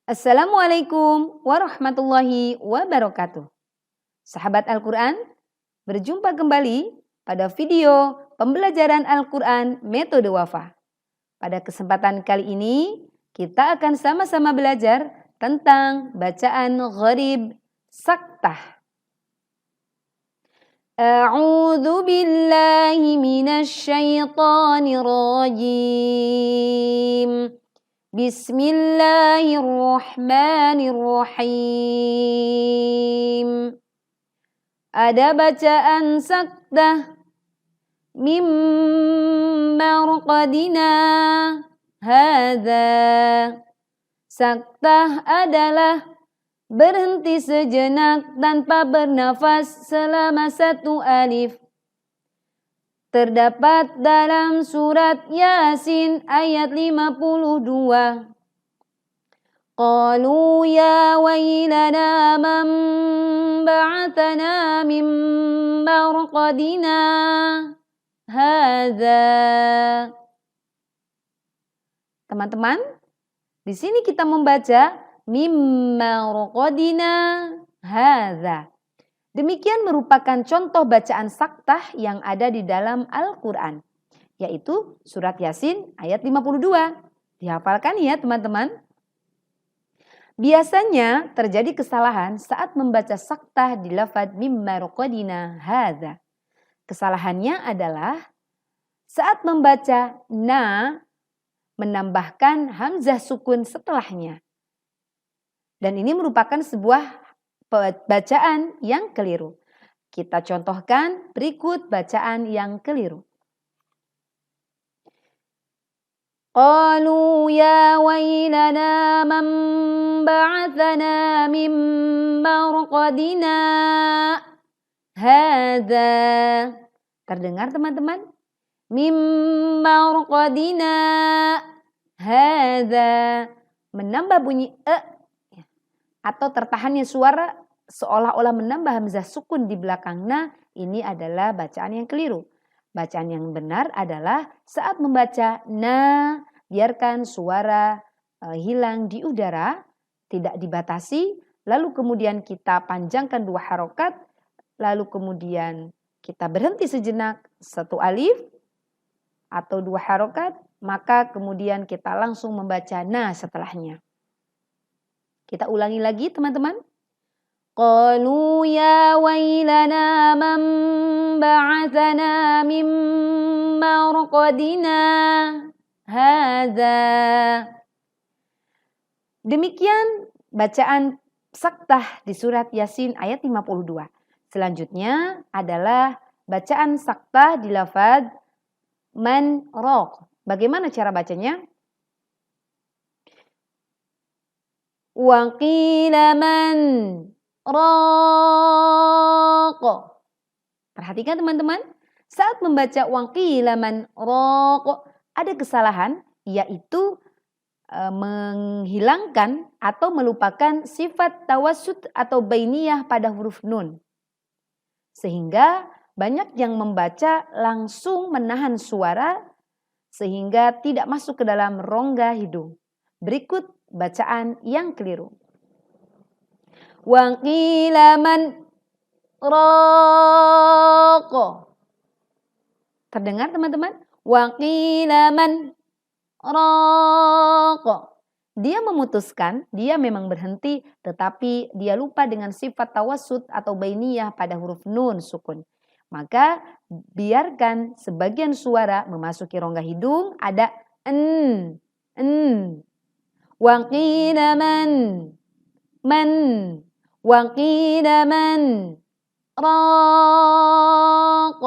Assalamualaikum warahmatullahi wabarakatuh. Sahabat Al-Quran, berjumpa kembali pada video pembelajaran Al-Quran metode Wafa. Pada kesempatan kali ini, kita akan sama-sama belajar tentang bacaan gharib saktah. A'udzu billahi minasy syaithanir rajim. Bismillahirrahmanirrahim. Ada bacaan saktah mim marqadina hadza. Saktah adalah berhenti sejenak tanpa bernafas selama 1 alif. Terdapat dalam surat Yasin ayat 52. Qalu ya wailana man ba'athana min marqadina hadza. Teman-teman, di sini kita membaca mim marqadina hadza. Demikian merupakan contoh bacaan saktah yang ada di dalam Al-Quran, yaitu surat Yasin ayat 52. Dihafalkan ya teman-teman. Biasanya terjadi kesalahan saat membaca saktah di lafadz mimma raqadina hadza. Kesalahannya adalah saat membaca na menambahkan hamzah sukun setelahnya. Dan ini merupakan sebuah bacaan yang keliru. Kita contohkan berikut bacaan yang keliru. Qalu ya wailana man ba'athana min marqadina hadza. Terdengar teman-teman? Min marqadina hadza. Menambah bunyi atau tertahannya suara seolah-olah menambah hamzah sukun di belakang na, ini adalah bacaan yang keliru. Bacaan yang benar adalah saat membaca na, biarkan suara hilang di udara, tidak dibatasi, lalu kemudian kita panjangkan 2 harokat, lalu kemudian kita berhenti sejenak 1 alif atau 2 harokat, maka kemudian kita langsung membaca na setelahnya. Kita ulangi lagi teman-teman. Qalu ya wailana man ba'athana min marqadina hadza. Demikian bacaan saktah di surat Yasin ayat 52. Selanjutnya adalah bacaan saktah di lafadz man raq. Bagaimana cara bacanya? Wa qila man raq. Perhatikan teman-teman, saat membaca wa qila man raq ada kesalahan, yaitu menghilangkan atau melupakan sifat tawassut atau bainiyah pada huruf nun. Sehingga banyak yang membaca langsung menahan suara sehingga tidak masuk ke dalam rongga hidung. Berikut bacaan yang keliru. Wa qila man raq. Terdengar teman-teman? Wa qila man raq. Dia memutuskan, dia memang berhenti, tetapi dia lupa dengan sifat tawassut atau bainiyah pada huruf nun sukun. Maka biarkan sebagian suara memasuki rongga hidung, ada en. Wa qila man wa qila man raq.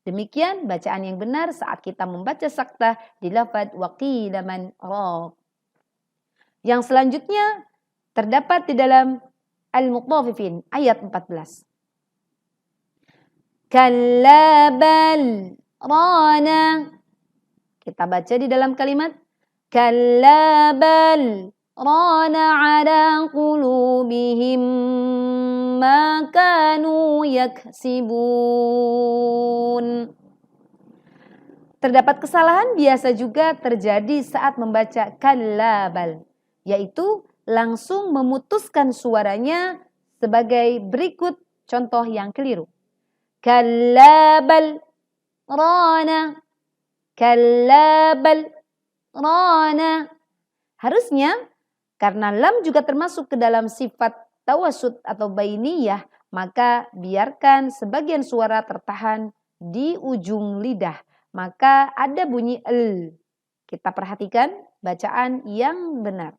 Demikian bacaan yang benar saat kita membaca saktah di lafadz wa qila man raq. Yang selanjutnya terdapat di dalam Al-Mutaffifin ayat 14. Kalla bal rana. Kita baca di dalam kalimat kalla bal rana ala qulubihim ma kanu yaksibun. Terdapat kesalahan biasa juga terjadi saat membaca kallabal, yaitu langsung memutuskan suaranya sebagai berikut contoh yang keliru. Kalla bal rana, kalla bal rana. Harusnya karena lam juga termasuk ke dalam sifat tawasud atau bainiyah, maka biarkan sebagian suara tertahan di ujung lidah. Maka ada bunyi l. Kita perhatikan bacaan yang benar.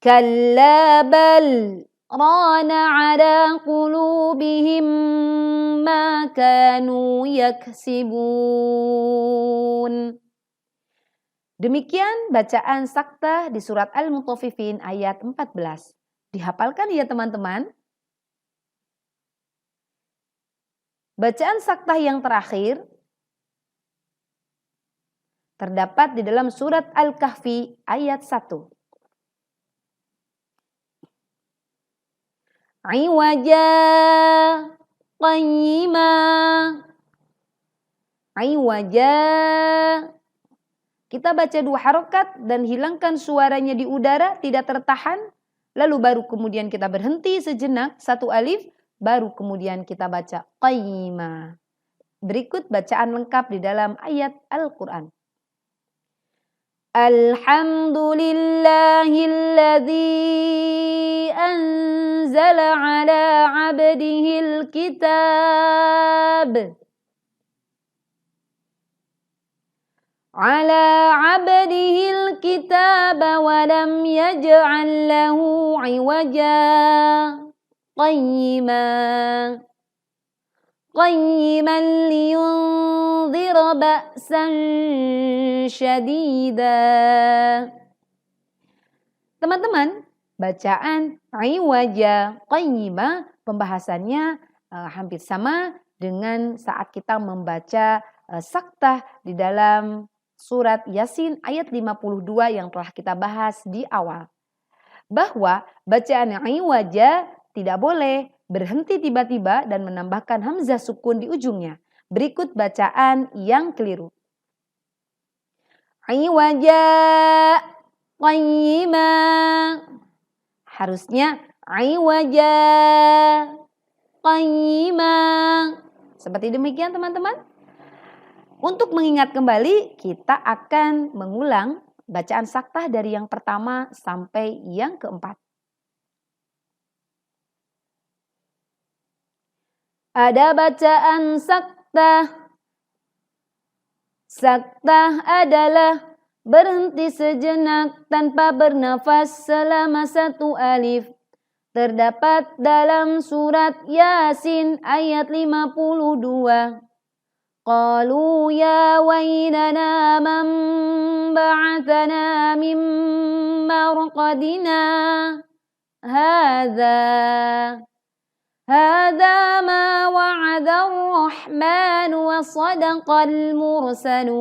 Kalla bal rana ala qulubihim ma kanu yaksibun. Demikian bacaan saktah di surat Al-Mutaffifin ayat 14. Dihafalkan ya teman-teman. Bacaan saktah yang terakhir terdapat di dalam surat Al-Kahfi ayat 1. Iwaja qayyima. Iwaja. Kita baca 2 harokat dan hilangkan suaranya di udara, tidak tertahan. Lalu baru kemudian kita berhenti sejenak, 1 alif, baru kemudian kita baca qayyima. Berikut bacaan lengkap di dalam ayat Al-Quran. Alhamdulillahilladzi anzala ala abdihil kitab. Ala abdihil kitab wa lam yaj'al lahu 'iwaja qayyiman liyunzira ba'san syadida. Teman-teman, bacaan 'iwaja qayyima pembahasannya hampir sama dengan saat kita membaca saktah di dalam surat Yasin ayat 52 yang telah kita bahas di awal. Bahwa bacaan iwaja tidak boleh berhenti tiba-tiba dan menambahkan hamzah sukun di ujungnya. Berikut bacaan yang keliru. Iwaja qayyima. Harusnya iwaja qayyima. Seperti demikian teman-teman. Untuk mengingat kembali, kita akan mengulang bacaan saktah dari yang pertama sampai yang keempat. Ada bacaan saktah. Saktah adalah berhenti sejenak tanpa bernafas selama 1 alif. Terdapat dalam surat Yasin ayat 52. Qalu ya wailana man ba'athana min marqadina hadza ma wa'ada ar-rahman wa sadaqal mursalun.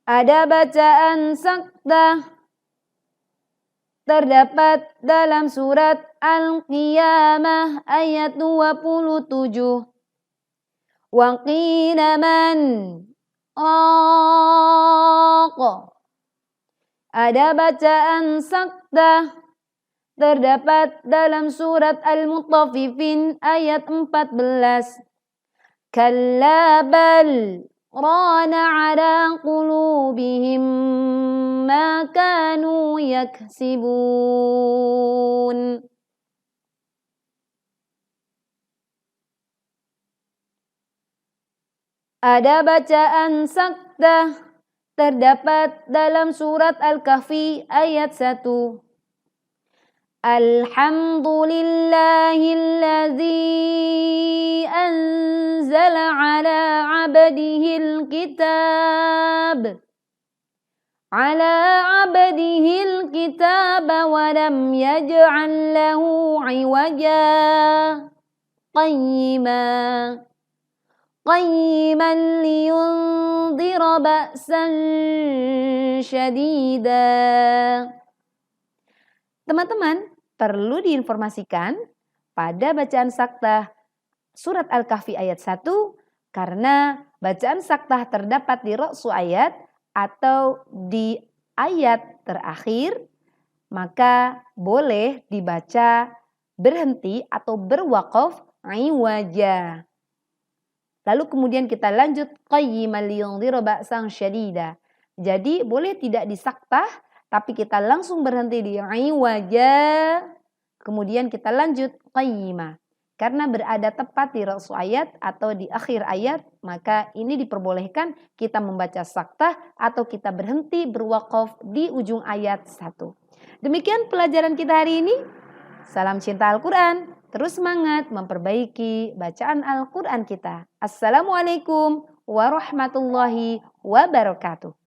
Ada bacaan saktah terdapat dalam surat Al-Qiyamah ayat 27. Wa qila man raq. Ada bacaan saktah terdapat dalam surat Al-Mutaffifin ayat 14. Kalla bal rana ala qulubihim ma kanu yaksibun. Ada bacaan saktah terdapat dalam surat Al-Kahfi ayat 1. Alhamdulillahilladzi anzala ala abdihil kitab. Ala abdihil kitab wa lam yaj'al lahu 'iwaja qayyiman liyunzira ba'san syadida. Teman-teman, perlu diinformasikan pada bacaan saktah surat Al-Kahfi ayat 1 karena bacaan saktah terdapat di ra'su ayat atau di ayat terakhir, maka boleh dibaca berhenti atau berwaqaf iwaja. Lalu kemudian kita lanjut qayyiman liyundhira ba'san syadida. Jadi boleh tidak disaktah, tapi kita langsung berhenti di iwaja, kemudian kita lanjut qayyimah. Karena berada tepat di ra'su ayat atau di akhir ayat, maka ini diperbolehkan kita membaca saktah atau kita berhenti berwaqaf di ujung ayat 1. Demikian pelajaran kita hari ini. Salam cinta Al-Quran. Terus semangat memperbaiki bacaan Al-Quran kita. Assalamualaikum warahmatullahi wabarakatuh.